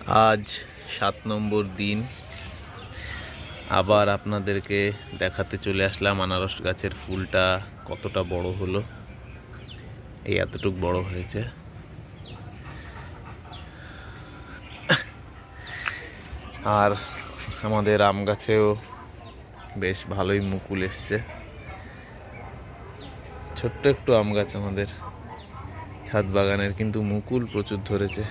আজ 7 নম্বর দিন আবার আপনাদেরকে দেখাতে চলে আসলাম আনারস গাছের ফুলটা কতটা বড় হলো। এই এতটুক বড় হয়েছে। আর আমাদের আম গাছেও বেশ ভালোই মুকুল এসছে। ছোট্ট একটু আম গাছ আমাদের ছাদ বাগানের, কিন্তু মুকুল প্রচুর ধরেছে।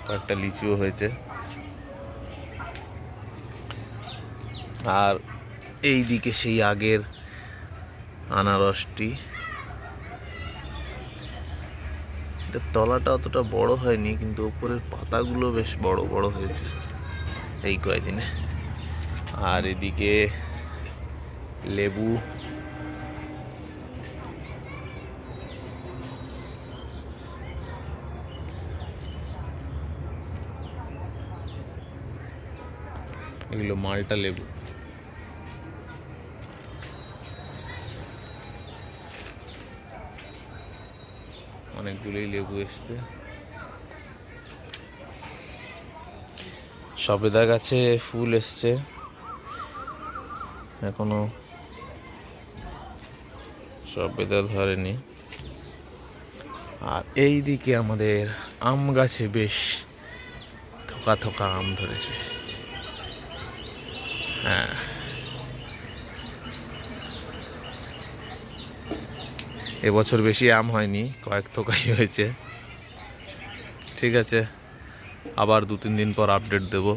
কয়েকটা লিচুও হয়েছে। আর এই দিকে সেই আগের আনারসটি, তলাটা অতটা বড় হয়নি, কিন্তু উপরের পাতাগুলো বেশ বড় বড় হয়েছে এই কয়েকদিনে। আর এদিকে লেবু, এগুলো মালটা লেবু। অনেকগুলোই লেবু এসছে। সবেদা গাছে ফুল এসছে, এখনো সবেদা ধরেনি। আর এই দিকে আমাদের আম গাছে বেশ থোকা থোকা আম ধরেছে। হ্যাঁ, এবছর বেশি আম হয়নি, কয়েক থোকাই হয়েছে। ঠিক আছে, আবার 2-3 দিন পর আপডেট দেব।